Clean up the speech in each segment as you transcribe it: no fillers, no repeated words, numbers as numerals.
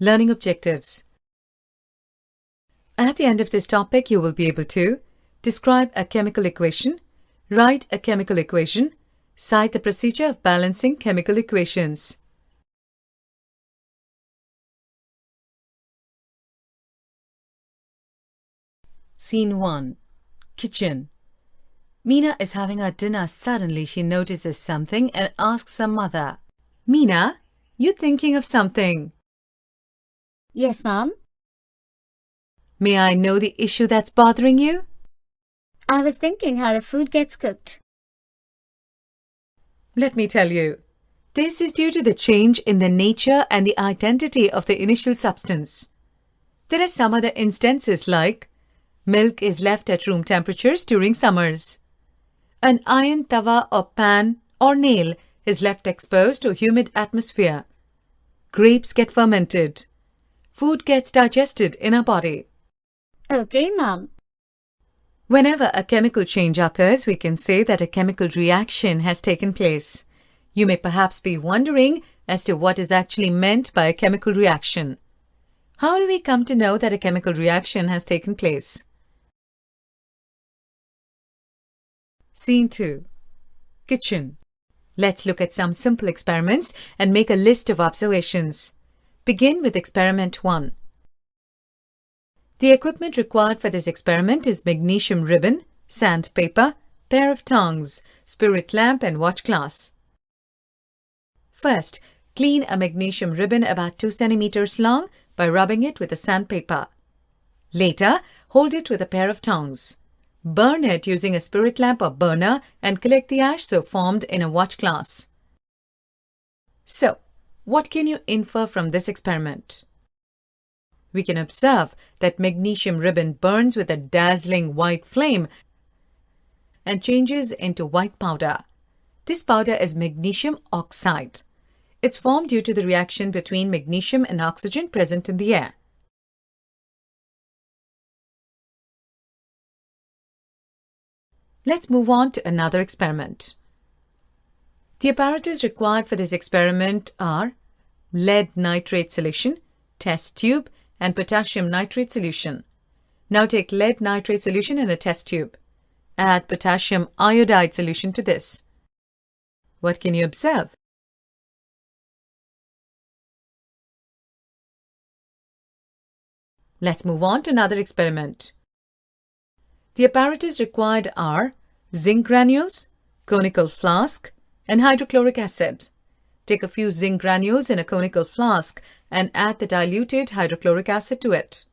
Learning objectives. At the end of this topic, you will be able to describe a chemical equation, write a chemical equation, cite the procedure of balancing chemical equations. Scene 1. Kitchen. Meena is having her dinner. Suddenly she notices something and asks her mother, "Meena, you thinking of something?" Yes, Mom. May I know the issue that's bothering you? I was thinking how the food gets cooked. Let me tell you. This is due to the change in the nature and the identity of the initial substance. There are some other instances like milk is left at room temperatures during summers. An iron tawa or pan or nail is left exposed to humid atmosphere. Grapes get fermented. Food gets digested in our body. Okay, Mom. Whenever a chemical change occurs, we can say that a chemical reaction has taken place. You may perhaps be wondering as to what is actually meant by a chemical reaction. How do we come to know that a chemical reaction has taken place? Scene 2. Kitchen. Let's look at some simple experiments and make a list of observations. Begin with experiment 1. The equipment required for this experiment is magnesium ribbon, sandpaper, pair of tongs, spirit lamp and watch glass. First, clean a magnesium ribbon about 2 cm long by rubbing it with a sandpaper. Later, hold it with a pair of tongs. Burn it using a spirit lamp or burner and collect the ash so formed in a watch glass. So, what can you infer from this experiment? We can observe that magnesium ribbon burns with a dazzling white flame and changes into white powder. This powder is magnesium oxide. It's formed due to the reaction between magnesium and oxygen present in the air. Let's move on to another experiment. The apparatus required for this experiment are lead nitrate solution, test tube, and potassium nitrate solution. Now take lead nitrate solution in a test tube. Add potassium iodide solution to this. What can you observe? Let's move on to another experiment. The apparatus required are zinc granules, conical flask, and hydrochloric acid. Take a few zinc granules in a conical flask and add the diluted hydrochloric acid to it.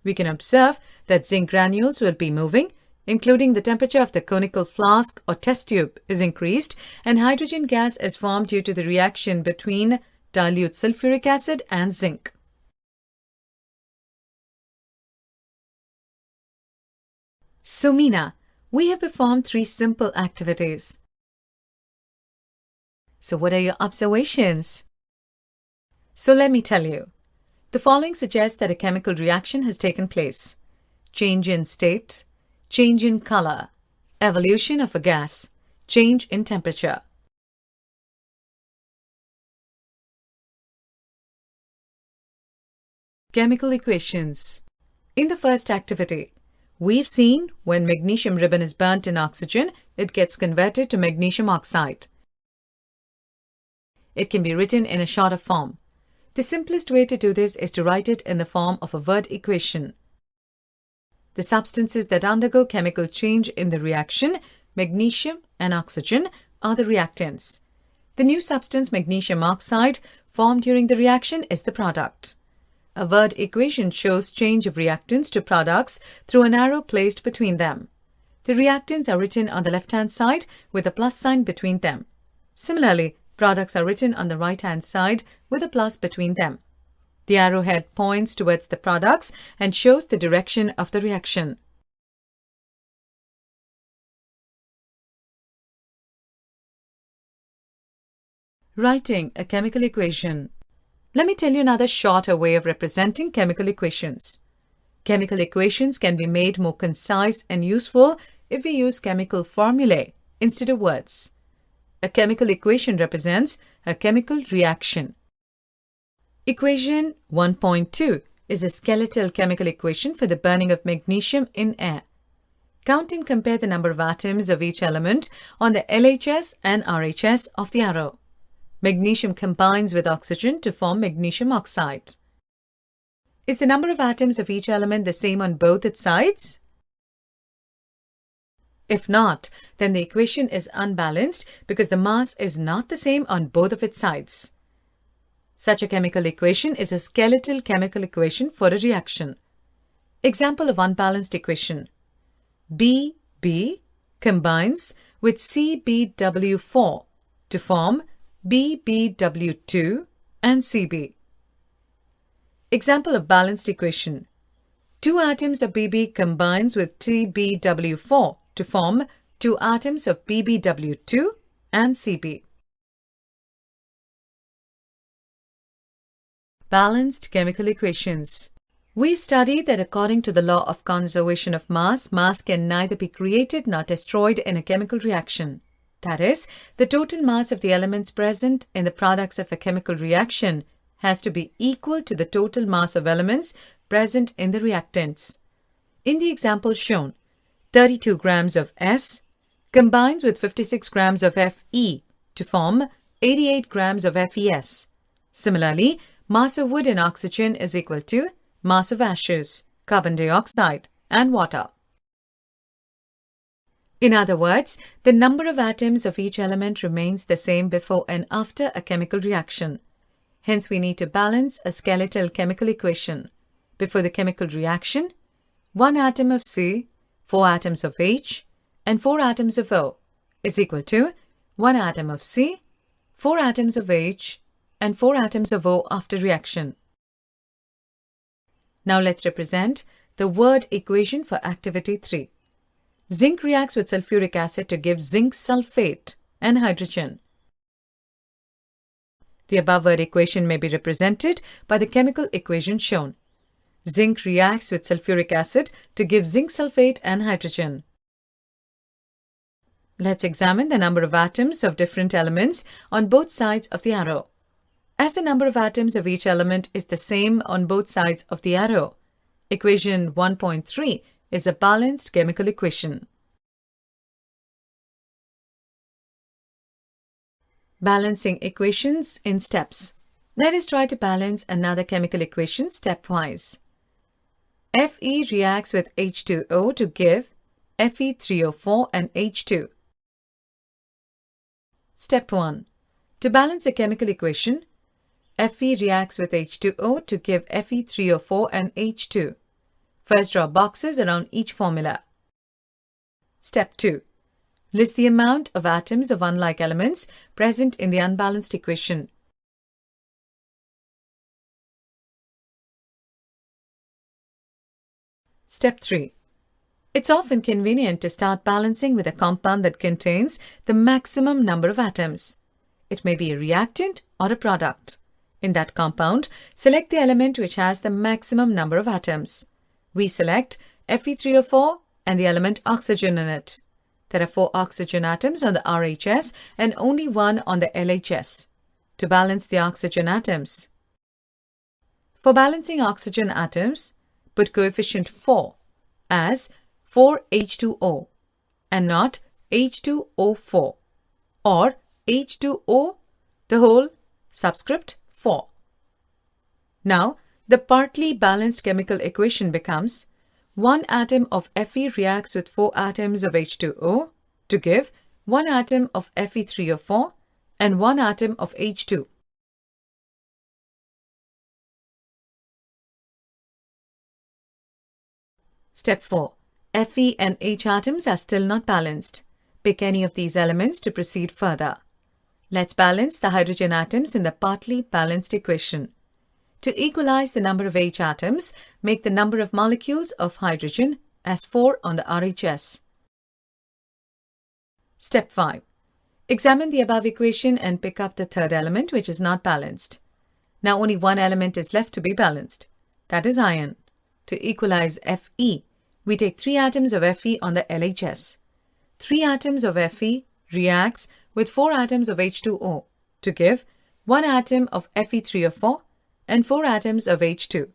We can observe that zinc granules will be moving, including the temperature of the conical flask or test tube is increased and hydrogen gas is formed due to the reaction between dilute sulfuric acid and zinc. So Meena, we have performed 3 simple activities. So what are your observations? So let me tell you. The following suggests that a chemical reaction has taken place. Change in state, change in color, evolution of a gas, change in temperature. Chemical equations. In the first activity, we've seen when magnesium ribbon is burnt in oxygen, it gets converted to magnesium oxide. It can be written in a shorter form. The simplest way to do this is to write it in the form of a word equation. The substances that undergo chemical change in the reaction, magnesium and oxygen, are the reactants. The new substance, magnesium oxide, formed during the reaction is the product. A word equation shows change of reactants to products through an arrow placed between them. The reactants are written on the left-hand side with a plus sign between them. Similarly, products are written on the right-hand side with a plus between them. The arrowhead points towards the products and shows the direction of the reaction. Writing a chemical equation. Let me tell you another shorter way of representing chemical equations. Chemical equations can be made more concise and useful if we use chemical formulae instead of words. A chemical equation represents a chemical reaction. Equation 1.2 is a skeletal chemical equation for the burning of magnesium in air. Count and compare the number of atoms of each element on the LHS and RHS of the arrow. Magnesium combines with oxygen to form magnesium oxide. Is the number of atoms of each element the same on both its sides? If not, then the equation is unbalanced because the mass is not the same on both of its sides. Such a chemical equation is a skeletal chemical equation for a reaction. Example of unbalanced equation. Bb combines with CbW4 to form BbW2 and Cb. Example of balanced equation. 2 atoms of Bb combines with TbW4 to form 2 atoms of BbW2 and Cb. Balanced chemical equations. We studied that according to the law of conservation of mass, mass can neither be created nor destroyed in a chemical reaction. That is, the total mass of the elements present in the products of a chemical reaction has to be equal to the total mass of elements present in the reactants. In the example shown, 32 grams of S combines with 56 grams of Fe to form 88 grams of FeS. Similarly, mass of wood and oxygen is equal to mass of ashes, carbon dioxide, and water. In other words, the number of atoms of each element remains the same before and after a chemical reaction. Hence, we need to balance a skeletal chemical equation. Before the chemical reaction, 1 atom of C, 4 atoms of H, and 4 atoms of O is equal to 1 atom of C, 4 atoms of H, and 4 atoms of O after reaction. Now let's represent the word equation for activity 3. Zinc reacts with sulfuric acid to give zinc sulfate and hydrogen. The above word equation may be represented by the chemical equation shown. Zinc reacts with sulfuric acid to give zinc sulfate and hydrogen. Let's examine the number of atoms of different elements on both sides of the arrow. As the number of atoms of each element is the same on both sides of the arrow, equation 1.3 is a balanced chemical equation. Balancing equations in steps. Let us try to balance another chemical equation stepwise. Fe reacts with H2O to give Fe3O4 and H2. Step 1. To balance a chemical equation, Fe reacts with H2O to give Fe3O4 and H2. First, draw boxes around each formula. Step 2. List the amount of atoms of unlike elements present in the unbalanced equation. Step 3. It's often convenient to start balancing with a compound that contains the maximum number of atoms. It may be a reactant or a product. In that compound, select the element which has the maximum number of atoms. We select Fe3O4 and the element oxygen in it. There are 4 oxygen atoms on the RHS and only 1 on the LHS. To balance the oxygen atoms. For balancing oxygen atoms, put coefficient 4 as 4H2O and not H2O4 or H2O the whole subscript 4. Now, the partly balanced chemical equation becomes 1 atom of Fe reacts with 4 atoms of H2O to give 1 atom of Fe3O4 and 1 atom of H2. Step 4. Fe and H atoms are still not balanced. Pick any of these elements to proceed further. Let's balance the hydrogen atoms in the partly balanced equation. To equalize the number of H atoms, make the number of molecules of hydrogen as 4 on the RHS. Step 5. Examine the above equation and pick up the third element which is not balanced. Now only one element is left to be balanced. That is iron. To equalize Fe, we take 3 atoms of Fe on the LHS. 3 atoms of Fe reacts with 4 atoms of H2O to give 1 atom of Fe3O4 and 4 atoms of H2.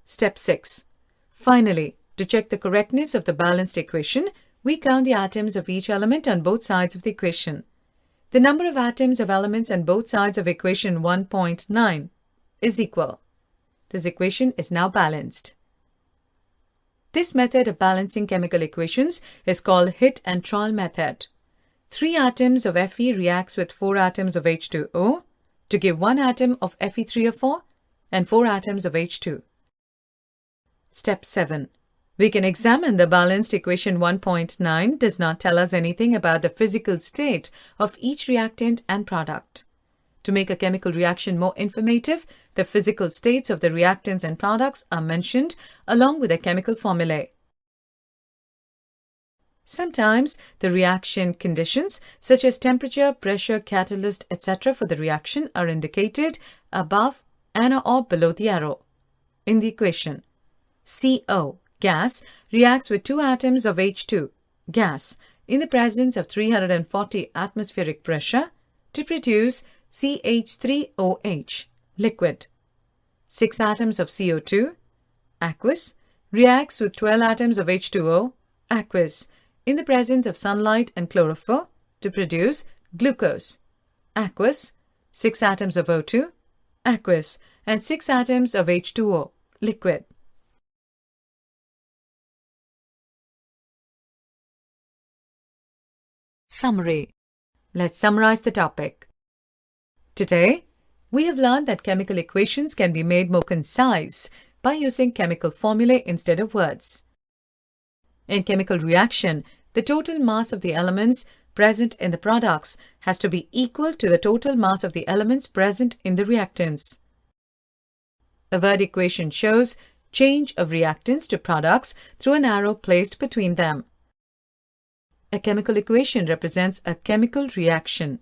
Step 6. Finally, to check the correctness of the balanced equation, we count the atoms of each element on both sides of the equation. The number of atoms of elements on both sides of equation 1.9 is equal. This equation is now balanced. This method of balancing chemical equations is called hit and trial method. 3 atoms of Fe reacts with 4 atoms of H2O to give 1 atom of Fe3O4 and 4 atoms of H2. Step 7. We can examine the balanced equation 1.9 does not tell us anything about the physical state of each reactant and product. To make a chemical reaction more informative, the physical states of the reactants and products are mentioned along with the chemical formulae. Sometimes the reaction conditions such as temperature, pressure, catalyst, etc. for the reaction are indicated above and/or below the arrow. In the equation, CO, gas, reacts with 2 atoms of H2, gas, in the presence of 340 atmospheric pressure to produce CH3OH, liquid. 6 atoms of CO2, aqueous, reacts with 12 atoms of H2O, aqueous, in the presence of sunlight and chlorophyll to produce glucose, aqueous, 6 atoms of O2, aqueous, and 6 atoms of H2O, liquid. Summary. Let's summarize the topic. Today, we have learned that chemical equations can be made more concise by using chemical formulae instead of words. In chemical reaction, the total mass of the elements present in the products has to be equal to the total mass of the elements present in the reactants. A word equation shows change of reactants to products through an arrow placed between them. A chemical equation represents a chemical reaction.